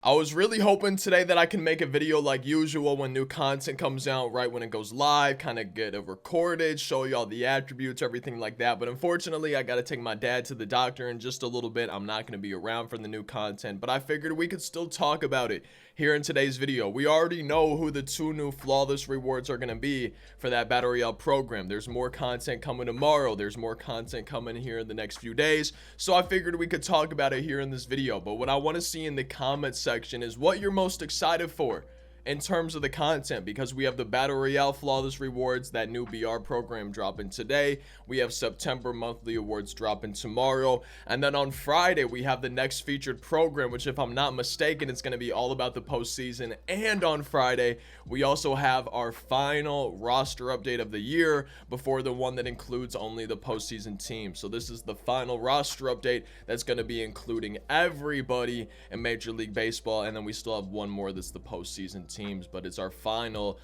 I was really hoping today that I can make a video like usual when new content comes out, right when it goes live, kind of get it recorded, show you all the attributes, everything like that. But unfortunately, I got to take my dad to the doctor in just a little bit. I'm not going to be around for the new content, but I figured we could still talk about it here in today's video. We already know who the two new flawless rewards are going to be for that Battle Royale program. There's more content coming tomorrow. There's more content coming here in the next few days. So I figured we could talk about it here in this video. But what I want to see in the comments section is what you're most excited for in terms of the content, because we have the Battle Royale flawless rewards, that new BR program dropping today. We have September monthly awards dropping tomorrow, and then on Friday we have the next featured program, which if I'm not mistaken, it's going to be all about the postseason. And on Friday we also have our final roster update of the year before the one that includes only the postseason team. So this is the final roster update that's going to be including everybody in Major League Baseball, and then we still have one more that's the postseason teams, but it's our final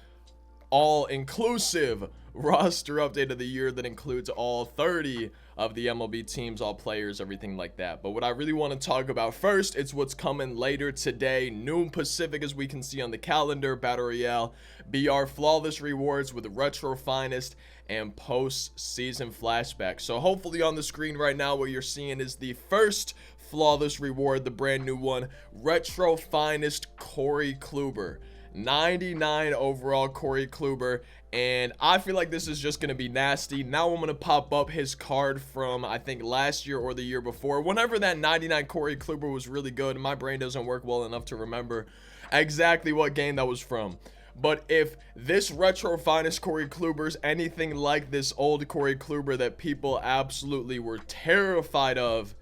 all-inclusive roster update of the year that includes all 30 of the MLB teams, all players, everything like that. But what I really want to talk about first is what's coming later today, noon Pacific, as we can see on the calendar. Battle Royale BR flawless rewards with retro finest and post-season flashback. So hopefully on the screen right now what you're seeing is the first flawless reward, the brand new one, retro finest Corey Kluber. 99 overall Corey Kluber, and I feel like this is just going to be nasty. Now I'm going to pop up his card from, I think, last year or the year before, whenever that 99 Corey Kluber was really good. My brain doesn't work well enough to remember exactly what game that was from. But if this retro finest Corey Kluber is anything like this old Corey Kluber that people absolutely were terrified of,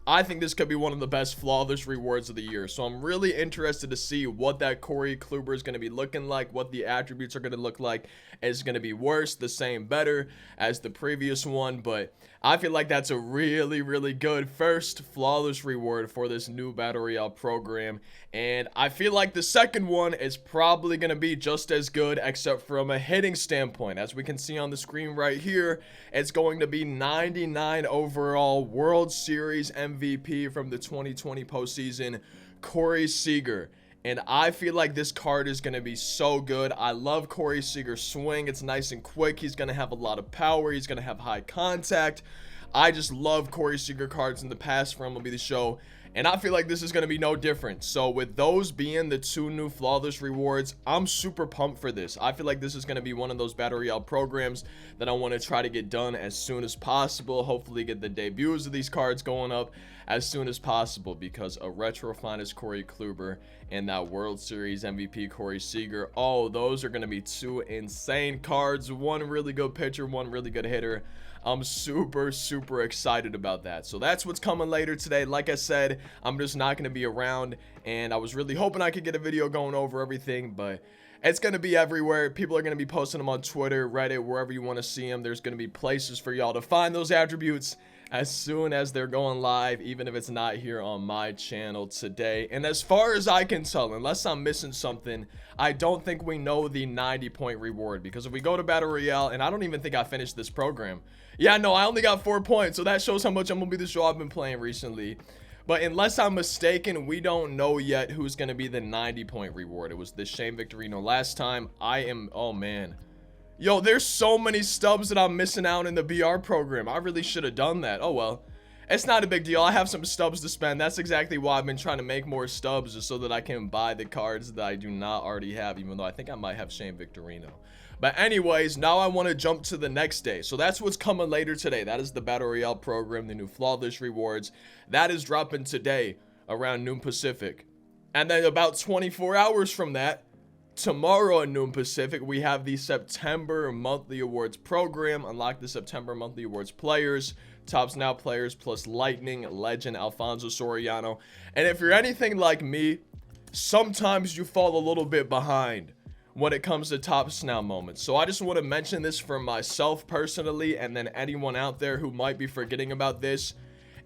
I think this could be one of the best flawless rewards of the year. So I'm really interested to see what that Corey Kluber is going to be looking like, what the attributes are going to look like. Is it going to be worse, the same, better as the previous one? But I feel like that's a really, really good first flawless reward for this new Battle Royale program. And I feel like the second one is probably going to be just as good, except from a hitting standpoint. As we can see on the screen right here, it's going to be 99 overall World Series MVP from the 2020 postseason, Corey Seager. And I feel like this card is going to be so good. I love Corey Seager's swing. It's nice and quick. He's going to have a lot of power. He's going to have high contact. I just love Corey Seager cards in the past for MLB The Show, and I feel like this is going to be no different. So with those being the two new flawless rewards, I'm super pumped for this. I feel like this is going to be one of those Battle Royale programs that I want to try to get done as soon as possible. Hopefully get the debuts of these cards going up as soon as possible, because a retro finest Corey Kluber and that World Series MVP Corey Seager, oh, those are going to be two insane cards. One really good pitcher, one really good hitter. I'm super excited about that. So that's what's coming later today. Like I said, I'm just not going to be around, and I was really hoping I could get a video going over everything, but it's going to be everywhere. People are going to be posting them on Twitter, Reddit, wherever you want to see them. There's going to be places for y'all to find those attributes as soon as they're going live, even if it's not here on my channel today. And as far as I can tell, unless I'm missing something, I don't think we know the 90-point reward, because if we go to Battle Royale, and I don't even think I finished this program. Yeah, no, I only got 4 points, so that shows how much MLB The Show I've been playing recently. But unless I'm mistaken, we don't know yet who's going to be the 90-point reward. It was the Shane Victorino last time. Oh man. Yo, there's so many stubs that I'm missing out in the BR program. I really should have done that. Oh well. It's not a big deal. I have some stubs to spend. That's exactly why I've been trying to make more stubs, just so that I can buy the cards that I do not already have, even though I think I might have Shane Victorino. But anyways, now I want to jump to the next day. So that's what's coming later today. That is the Battle Royale program, the new flawless rewards. That is dropping today around noon Pacific. And then about 24 hours from that, tomorrow at noon Pacific, we have the September monthly awards program. Unlock the September monthly awards players, Tops Now players, plus Lightning legend Alfonso Soriano. And if you're anything like me, sometimes you fall a little bit behind when it comes to Tops Now moments. So I just want to mention this for myself personally, and then anyone out there who might be forgetting about this.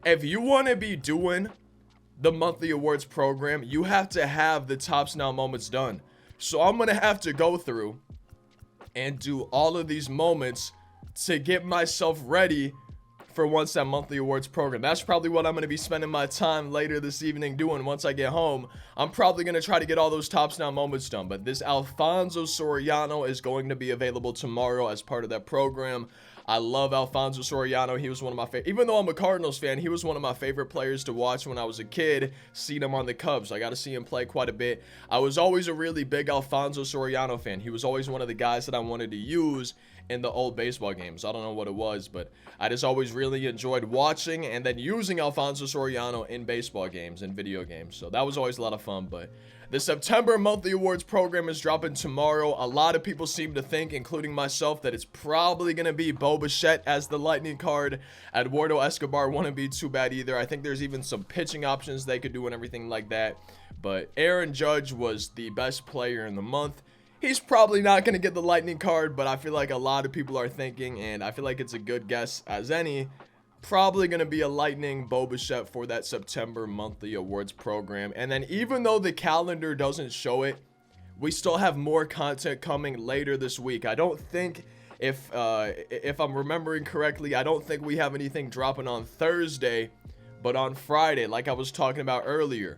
If you want to be doing the monthly awards program, you have to have the Tops Now moments done. So I'm going to have to go through and do all of these moments to get myself ready for once that monthly awards program. That's probably what I'm going to be spending my time later this evening doing once I get home. I'm probably going to try to get all those tops down moments done, but this Alfonso Soriano is going to be available tomorrow as part of that program. I love Alfonso Soriano. He was one of my favorite, even though I'm a Cardinals fan, he was one of my favorite players to watch when I was a kid, seeing him on the Cubs. I got to see him play quite a bit. I was always a really big Alfonso Soriano fan. He was always one of the guys that I wanted to use in the old baseball games. I don't know what it was, but I just always really enjoyed watching and then using Alfonso Soriano in baseball games and video games. So that was always a lot of fun. But the September monthly awards program is dropping tomorrow. A lot of people seem to think, including myself, that it's probably going to be Bo Bichette as the lightning card. Eduardo Escobar wouldn't be too bad either. I think there's even some pitching options they could do and everything like that. But Aaron Judge was the best player in the month. He's probably not going to get the lightning card, but I feel like a lot of people are thinking, and I feel like it's a good guess as any, probably going to be a lightning Bo Bichette for that September monthly awards program. And then even though the calendar doesn't show it, we still have more content coming later this week. I don't think, if I'm remembering correctly, I don't think we have anything dropping on Thursday, but on Friday, like I was talking about earlier,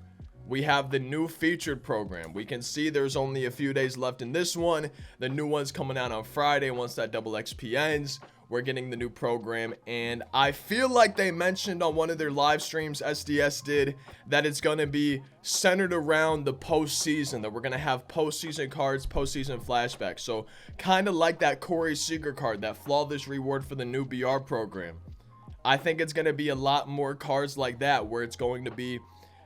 we have the new featured program. We can see there's only a few days left in this one. The new one's coming out on Friday. Once that double XP ends, we're getting the new program. And I feel like they mentioned on one of their live streams, SDS did, that it's going to be centered around the postseason, that we're going to have postseason cards, postseason flashbacks. So kind of like that Corey Seager card, that flawless reward for the new BR program. I think it's going to be a lot more cards like that, where it's going to be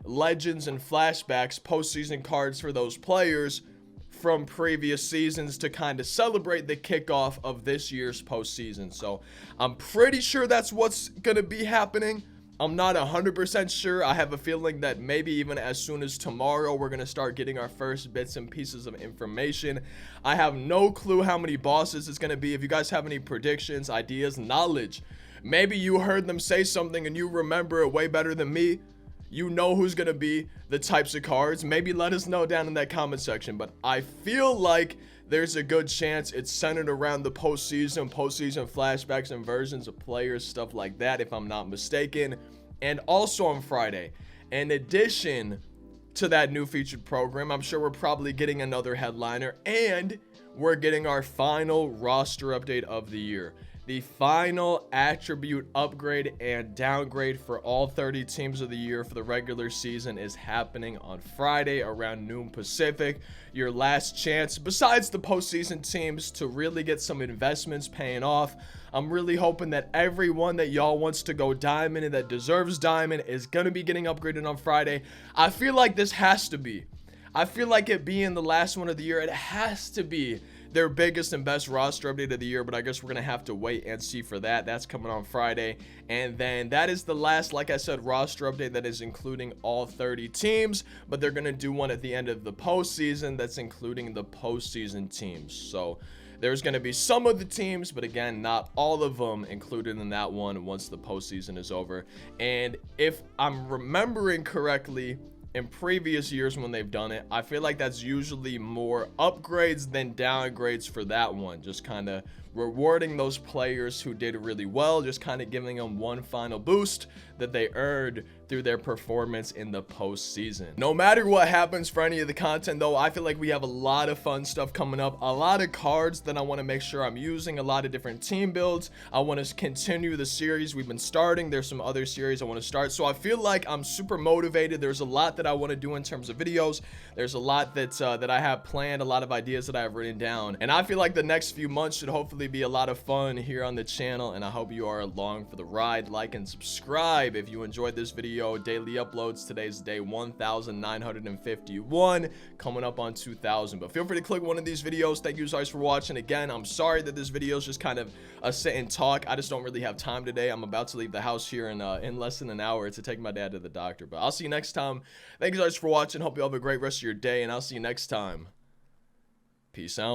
legends and flashbacks, postseason cards for those players from previous seasons to kind of celebrate the kickoff of this year's postseason. So I'm pretty sure that's what's going to be happening. I'm not 100% sure. I have a feeling that maybe even as soon as tomorrow, we're going to start getting our first bits and pieces of information. I have no clue how many bosses it's going to be. If you guys have any predictions, ideas, knowledge, maybe you heard them say something and you remember it way better than me. You know who's going to be the types of cards. Maybe let us know down in that comment section. But I feel like there's a good chance it's centered around the postseason flashbacks and versions of players, stuff like that, if I'm not mistaken. And also on Friday, in addition to that new featured program, I'm sure we're probably getting another headliner. And we're getting our final roster update of the year. The final attribute upgrade and downgrade for all 30 teams of the year for the regular season is happening on Friday around noon Pacific. Your last chance, besides the postseason teams, to really get some investments paying off. I'm really hoping that everyone that y'all wants to go diamond and that deserves diamond is going to be getting upgraded on Friday. I feel like this has to be. I feel like it being the last one of the year, it has to be their biggest and best roster update of the year, but I guess we're going to have to wait and see for that. That's coming on Friday. And then that is the last, like I said, roster update that is including all 30 teams, but they're going to do one at the end of the postseason that's including the postseason teams. So there's going to be some of the teams, but again, not all of them included in that one once the postseason is over. And if I'm remembering correctly, in previous years when they've done it, I feel like that's usually more upgrades than downgrades for that one. Just kind of rewarding those players who did really well, just kind of giving them one final boost that they earned through their performance in the postseason. No matter what happens for any of the content though, I feel like we have a lot of fun stuff coming up, a lot of cards that I want to make sure I'm using, a lot of different team builds. I want to continue the series we've been starting. There's some other series I want to start, so I feel like I'm super motivated. There's a lot that I want to do in terms of videos. There's a lot that I have planned, a lot of ideas that I have written down, and I feel like the next few months should hopefully be a lot of fun here on the channel, and I hope you are along for the ride. Like and subscribe if you enjoyed this video. Daily uploads. Today's day 1951, coming up on 2000, but feel free to click one of these videos. Thank you guys for watching. Again, I'm sorry that this video is just kind of a sit and talk. I just don't really have time today. I'm about to leave the house here in less than an hour to take my dad to the doctor, but I'll see you next time. Thank you guys for watching. Hope you all have a great rest of your day, and I'll see you next time. Peace out.